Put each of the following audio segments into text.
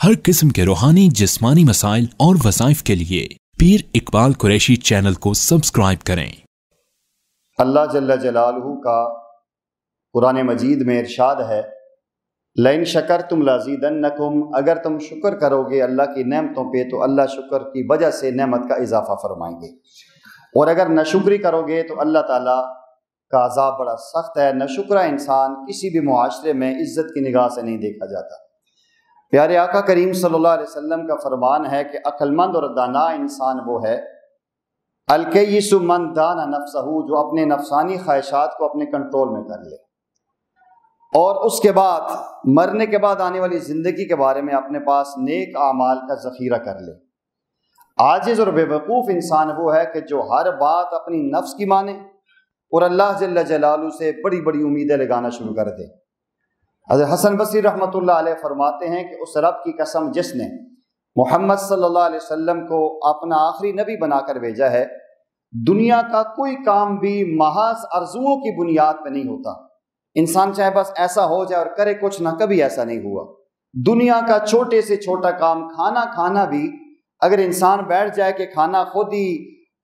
हर किस्म के रूहानी जिस्मानी मसाइल और वज़ाइफ के लिए पीर इकबाल कुरैशी चैनल को सब्सक्राइब करें। अल्लाह जल्ल जलालहू का कुरान मजीद में इरशाद है, लइन शकरतुम लज़ीदन्नकुम, अगर तुम शुक्र करोगे अल्लाह की नेमतों पे तो अल्लाह शुक्र की वजह से नेमत का इजाफा फरमाएंगे, और अगर नाशुक्री करोगे तो अल्लाह ताला का अज़ाब बड़ा सख्त है। नाशुक्रा इंसान किसी भी मुआशरे में इज्जत की निगाह से नहीं देखा जाता। प्यारे आका करीम सल्लल्लाहु अलैहि वसल्लम का फरमान है कि अक्लमंद और दाना इंसान वो है, अलकय्यिसु मन दाना नफ्सहू, जो अपने नफसानी ख्वाहिशात को अपने कंट्रोल में कर ले और उसके बाद मरने के बाद आने वाली ज़िंदगी के बारे में अपने पास नेक आमाल का ज़ख़ीरा कर ले। आजिज़ और बेवकूफ़ इंसान वो है कि जो हर बात अपनी नफ्स की माने और अल्लाह जल्ल जलालहू से बड़ी बड़ी उम्मीदें लगाना शुरू कर दे। हज़रत हसन बसरी रहमतुल्लाह अलैह फरमाते हैं कि उस रब की कसम जिसने मोहम्मद सल्लल्लाहु अलैहि वसल्लम को अपना आखिरी नबी बनाकर भेजा है, दुनिया का कोई काम भी महज आरज़ुओं की बुनियाद पर नहीं होता। इंसान चाहे बस ऐसा हो जाए और करे कुछ ना, कभी ऐसा नहीं हुआ। दुनिया का छोटे से छोटा काम, खाना खाना भी, अगर इंसान बैठ जाए कि खाना खुद ही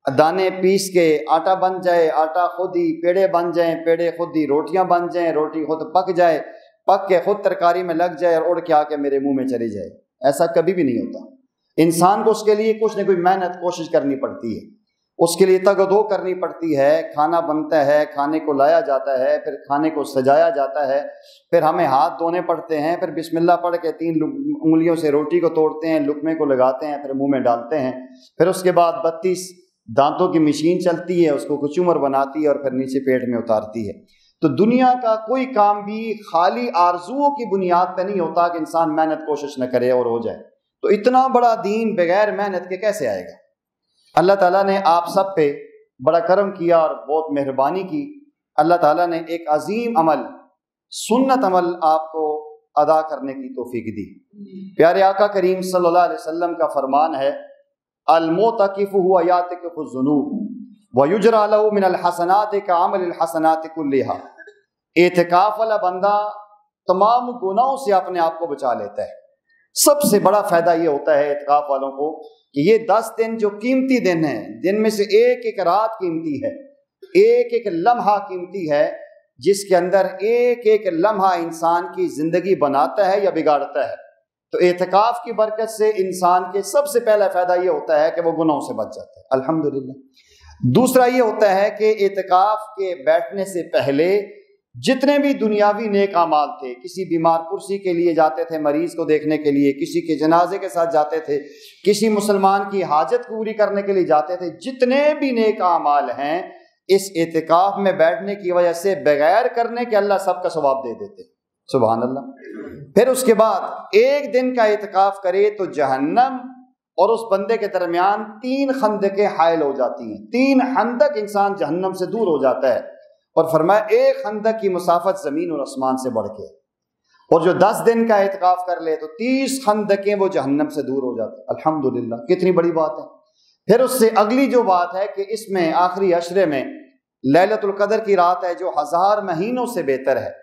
दाने पीस के आटा बन जाए, आटा खुद ही पेड़े बन जाएं, पेड़े खुद ही रोटियां बन जाएं, रोटी खुद पक जाए, पक के खुद तरकारी में लग जाए और उड़ के आके मेरे मुंह में चली जाए, ऐसा कभी भी नहीं होता। इंसान को उसके लिए कुछ न कोई मेहनत कोशिश करनी पड़ती है, उसके लिए तगदो करनी पड़ती है। खाना बनता है, खाने को लाया जाता है, फिर खाने को सजाया जाता है, फिर हमें हाथ धोने पड़ते हैं, फिर बिस्मिल्लाह पढ़ के 3 उंगलियों से रोटी को तोड़ते हैं, लुकमे को लगाते हैं, फिर मुंह में डालते हैं, फिर उसके बाद 32 दांतों की मशीन चलती है, उसको कुचूमर बनाती है और फिर नीचे पेट में उतारती है। तो दुनिया का कोई काम भी खाली आरजुओं की बुनियाद पर नहीं होता कि इंसान मेहनत कोशिश न करे और हो जाए। तो इतना बड़ा दीन बगैर मेहनत के कैसे आएगा? अल्लाह ताला ने आप सब पे बड़ा करम किया और बहुत मेहरबानी की। अल्लाह ताला ने एक अजीम अमल, सुन्नत अमल आपको अदा करने की तौफीक दी। प्यारे आका करीम सल्लल्लाहु अलैहि वसल्लम का फरमान है, अल-मुतकिफु हुवा यातिकु ज़ुनूब व युजरा लहु मिनल हसनाति कअमलिल हसनाति कुल्लिहा। एतिकाफ वाला बंदा तमाम गुनाहों से अपने आप को बचा लेता है। सबसे बड़ा फायदा ये होता है एतिकाफ वालों को कि ये 10 दिन जो कीमती दिन हैं, दिन में से एक एक रात कीमती है, एक एक लम्हा कीमती है, जिसके अंदर एक एक लम्हा इंसान की जिंदगी बनाता है या बिगाड़ता है। तो एतिकाफ की बरकत से इंसान के सबसे पहला फायदा ये होता है कि वो गुनाहों से बच जाता है, अल्हम्दुलिल्लाह। दूसरा ये होता है कि एतिकाफ के बैठने से पहले जितने भी दुनियावी नेक अमाल थे, किसी बीमार कुर्सी के लिए जाते थे, मरीज को देखने के लिए, किसी के जनाजे के साथ जाते थे, किसी मुसलमान की हाजत पूरी करने के लिए जाते थे, जितने भी नेक अमाल हैं इस एतिकाफ में बैठने की वजह से बगैर करने के अल्लाह सबका सवाब दे देते। सुभान अल्लाह। फिर उसके बाद एक दिन का एतिकाफ करे तो जहन्नम और उस बंदे के दरमियान 3 खंदकें हायल हो जाती हैं। 3 खंदक इंसान जहन्नम से दूर हो जाता है, और फरमाया एक खंदक की मुसाफत जमीन और आसमान से बढ़ के। और जो 10 दिन का एतिकाफ कर ले तो 30 खंदकें वो जहन्नम से दूर हो जाते। अल्हम्दुलिल्लाह, कितनी बड़ी बात है। फिर उससे अगली जो बात है कि इसमें आखिरी अशरे में लैलतुल कदर की रात है जो 1000 महीनों से बेहतर है।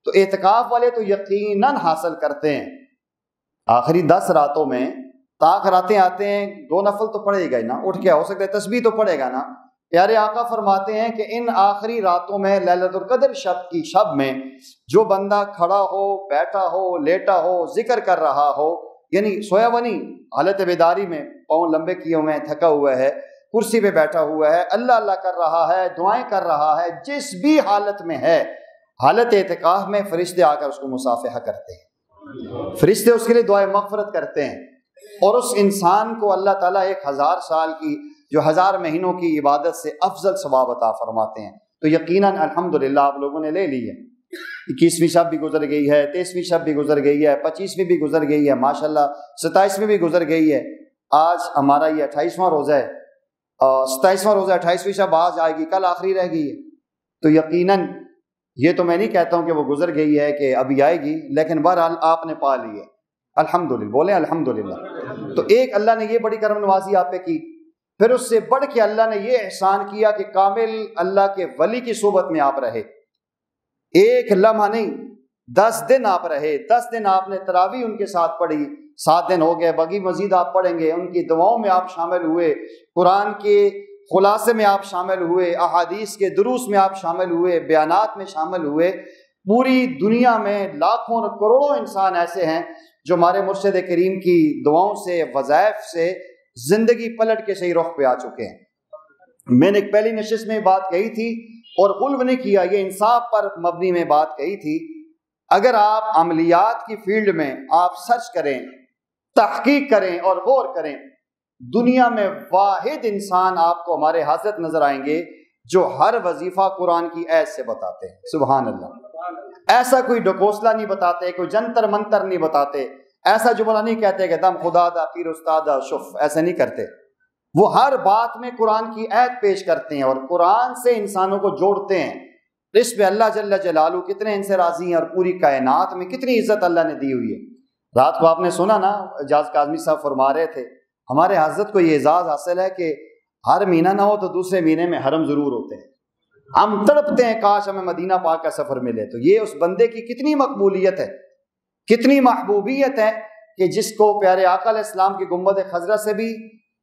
तो एतिकाफ वाले तो यकीनन हासिल करते हैं। आखिरी 10 रातों में ताक रातें आते हैं, 2 नफल तो पड़ेगा ही ना, उठ के हो सकता है तस्बीह तो पड़ेगा ना। प्यारे आका फरमाते हैं कि इन आखिरी रातों में लैलतुल कदर शब में जो बंदा खड़ा हो, बैठा हो, लेटा हो, जिक्र कर रहा हो, यानी सोया हुआ नहीं, हालत बेदारी में पाँव लंबे किए हुए हैं, थका हुआ है, कुर्सी पे बैठा हुआ है, अल्लाह अल्लाह कर रहा है, दुआएं कर रहा है, जिस भी हालत में है, हालत एतिकाफ में फरिश्ते आकर उसको मुसाफिहा करते हैं, फरिश्ते उसके लिए दुआए मग़फ़िरत करते हैं, और उस इंसान को अल्लाह ताला 1000 साल की, जो 1000 महीनों की इबादत से अफजल सवाब अता फरमाते हैं। तो यकीनन अल्हम्दुलिल्लाह आप लोगों ने ले ली है। 21वीं शब भी गुजर गई है, 23वीं शब भी गुजर गई है, 25वीं भी गुजर गई है, माशाल्लाह 27वीं भी गुजर गई है। आज हमारा ये 28वां रोज़ा है, 27वां रोज़ा, 28वीं शब आज आएगी, कल आखिरी रह गई है। तो यकीनन ये तो मैं नहीं कहता हूँ कि वो गुजर गई है कि अभी आएगी, लेकिन बहरहाल आपने पा ली है, अल्हम्दुलिल्लाह, बोले अल्हम्दुलिल्लाह। तो एक अल्लाह ने ये बड़ी करम नवाजी आप पे की, फिर उससे बढ़ के अल्लाह ने ये एहसान किया कि कामिल अल्लाह के वली की सोबत में आप रहे। एक लम्हा नहीं, 10 دن آپ رہے، 10 دن آپ نے تراویح ان کے ساتھ پڑھی، 7 دن ہو گئے، باقی مزید آپ پڑھیں گے، ان کی دعاؤں میں آپ شامل ہوئے، قرآن کے خلاصے میں آپ شامل ہوئے، احادیث کے دروس میں آپ شامل ہوئے، بیانات میں شامل ہوئے۔ پوری دنیا میں لاکھوں اور کروڑوں انسان ایسے ہیں جو ہمارے مرشد کریم کی دعاؤں سے، وظائف سے زندگی پلٹ کے صحیح رخ پہ آ چکے ہیں۔ میں نے ایک پہلی نشست میں بات کہی تھی اور غلو نہیں کیا، یہ انصاف پر مبنی میں بات کہی تھی۔ اگر آپ عملیات کی فیلڈ میں آپ سرچ کریں، تحقیق کریں اور غور کریں، دنیا میں واحد انسان آپ کو ہمارے حضرت نظر آئیں گے جو ہر وظیفہ قرآن کی آیت سے بتاتے ہیں۔ سبحان اللہ۔ ایسا کوئی ڈکوسلا نہیں بتاتے، کوئی جنتر منتر نہیں بتاتے، ایسا جملہ نہیں کہتے کہ دم خدا دا پیر استاد دا شف، ایسا نہیں کرتے۔ وہ ہر بات میں قرآن کی آیت پیش کرتے ہیں اور قرآن سے انسانوں کو جوڑتے ہیں۔ اس پہ اللہ جل جلالہ کتنے ان سے راضی ہیں اور پوری کائنات میں کتنی عزت اللہ نے دی ہوئی ہے۔ رات کو آپ نے سنا نا، اعجاز کاظمی صاحب فرما رہے تھے ہمارے حضرت کو یہ اعزاز حاصل ہے کہ ہر مہینہ نہ ہو تو دوسرے مہینے میں حرم ضرور ہوتے ہیں۔ ہم تڑپتے ہیں کاش ہمیں مدینہ پاک کا سفر ملے۔ تو یہ اس بندے کی کتنی مقبولیت ہے، کتنی محبوبیت ہے کہ جس کو پیارے آقا علیہ السلام کی گنبد خضرا سے بھی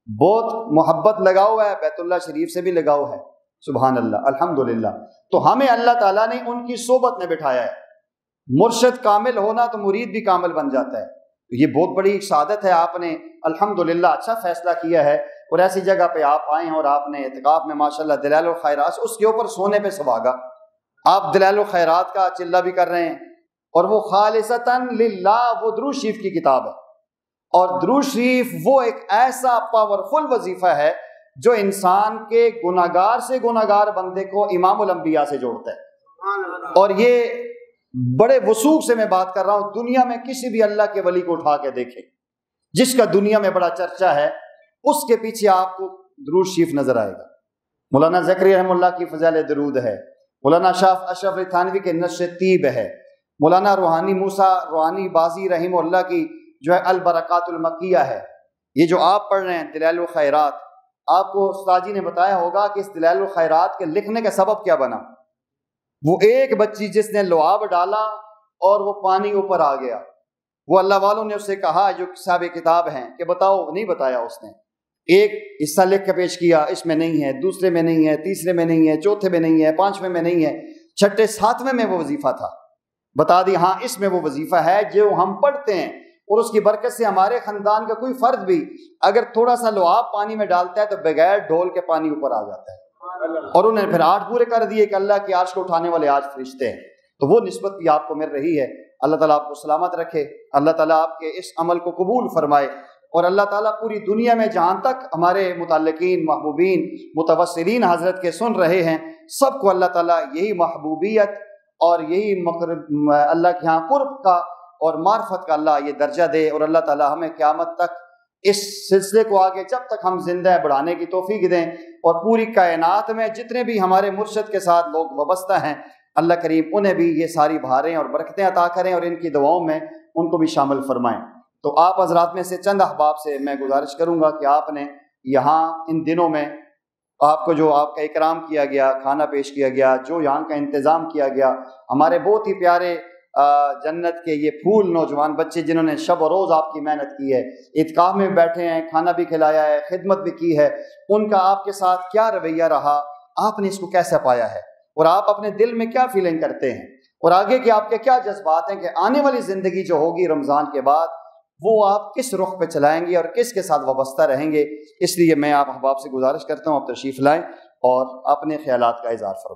بہت محبت لگاؤ ہے، بیت اللہ شریف سے بھی لگاؤ ہے۔ سبحان اللہ، الحمدللہ۔ تو ہمیں اللہ تعالیٰ نے ان کی صحبت میں بٹھایا ہے۔ مرشد کامل ہونا تو مرید بھی کامل بن جاتا ہے۔ یہ بہت بڑی ایک سعادت ہے، آپ نے الحمدللہ اچھا فیصلہ کیا ہے اور ایسی جگہ پہ آپ آئے ہیں اور آپ نے اعتکاف میں ماشاءاللہ دلائل الخیرات، اس کے اوپر سونے پہ سباگا آپ دلائل الخیرات کا چلہ بھی کر رہے ہیں، اور وہ خالصتاً للہ، وہ درود شریف کی کتاب ہے۔ اور درود شریف وہ ایک ایسا پاورفل وظیفہ ہے جو انسان کے گناہگار سے گناہگار بندے کو امام الانبیاء سے جوڑتا ہے۔ اور یہ بڑے وثوق سے میں بات کر رہا ہوں، دنیا میں کسی بھی اللہ کے ولی کو اٹھا کے دیکھیں جس کا دنیا میں بڑا چرچا ہے، اس کے پیچھے آپ کو درود شریف نظر آئے گا۔ مولانا زکریا رحمہ اللہ کی فضائل درود ہے، مولانا شاہ اشرف علی تھانوی کے نشر طیب ہے، مولانا روحانی موسیٰ روحانی بازی رحمہ اللہ کی جو ہے البرکات المکیہ ہے۔ یہ جو آپ پڑھ رہے ہیں دلائل الخیرات، آپ کو استاد جی نے بتایا ہوگا کہ اس دلائل الخیرات کے لکھنے کا سبب کیا بنا۔ وہ ایک بچی جس نے لعاب ڈالا اور وہ پانی اوپر آ گیا، وہ اللہ والوں نے اس سے کہا جو صاحب کتاب ہیں کہ بتاؤ، نہیں بتایا اس نے۔ ایک حصہ لکھ کے پیش کیا، اس میں نہیں ہے، دوسرے میں نہیں ہے، تیسرے میں نہیں ہے، چوتھے میں نہیں ہے، پانچویں میں نہیں ہے، چھٹے ساتویں میں وہ وظیفہ تھا۔ بتا دی ہاں اس میں وہ وظیفہ ہے جو ہم پڑھتے ہیں، اور اس کی برکت سے ہمارے خاندان کا کوئی فرد بھی اگر تھوڑا سا لعاب پانی میں ڈالتا ہے تو بغیر ڈھول کے پانی اوپر آ جاتا ہے۔ اور انہوں نے پھر 8 پورے کر دیے کہ اللہ کی عرش کو اٹھانے والے 8 فرشتے ہیں۔ تو وہ نسبت بھی آپ کو مل رہی ہے۔ اللہ تعالیٰ آپ کو سلامت رکھے، اللہ تعالیٰ آپ کے اس عمل کو قبول فرمائے، اور اللہ تعالیٰ پوری دنیا میں جہاں تک ہمارے متعلقین، محبوبین، متوسلین حضرت کے سن رہے ہیں، سب کو اللہ تعالیٰ یہی محبوبیت اور یہی اللہ کے ہاں قرب کا اور معرفت کا اللہ یہ درجہ دے، اور اللہ تعالیٰ ہمیں قیامت تک اس سلسلے کو آگے جب تک ہم زندہ ہیں بڑھانے کی توفیق دیں، اور پوری کائنات میں جتنے بھی ہمارے مرشد کے ساتھ لوگ وابستہ ہیں اللہ کریم انہیں بھی یہ ساری بہاریں اور برکتیں عطا کریں اور ان کی دعاؤں میں ان کو بھی شامل فرمائیں۔ تو آپ حضرات میں سے چند احباب سے میں گزارش کروں گا کہ آپ نے یہاں ان دنوں میں آپ کو جو آپ کا اکرام کیا گیا، کھانا پیش کیا گیا، جو یہاں کا انتظام کیا گیا، ہمارے بہت ہی پیارے جنت کے یہ پھول نوجوان بچے جنہوں نے شب و روز آپ کی محنت کی ہے، اعتکاف میں بیٹھے ہیں، کھانا بھی کھلایا ہے، خدمت بھی کی ہے، ان کا آپ کے ساتھ کیا رویہ رہا، آپ نے اس کو کیسے پایا ہے، اور آپ اپنے دل میں کیا فیلنگ کرتے ہیں، اور آگے کے آپ کے کیا جذبات ہیں کہ آنے والی زندگی جو ہوگی رمضان کے بعد وہ آپ کس رخ پہ چلائیں گے اور کس کے ساتھ وابستہ رہیں گے۔ اس لیے میں آپ احباب سے گزارش کرتا ہوں آپ تشریف لائیں اور اپنے خیالات کا اظہار فرمائیں۔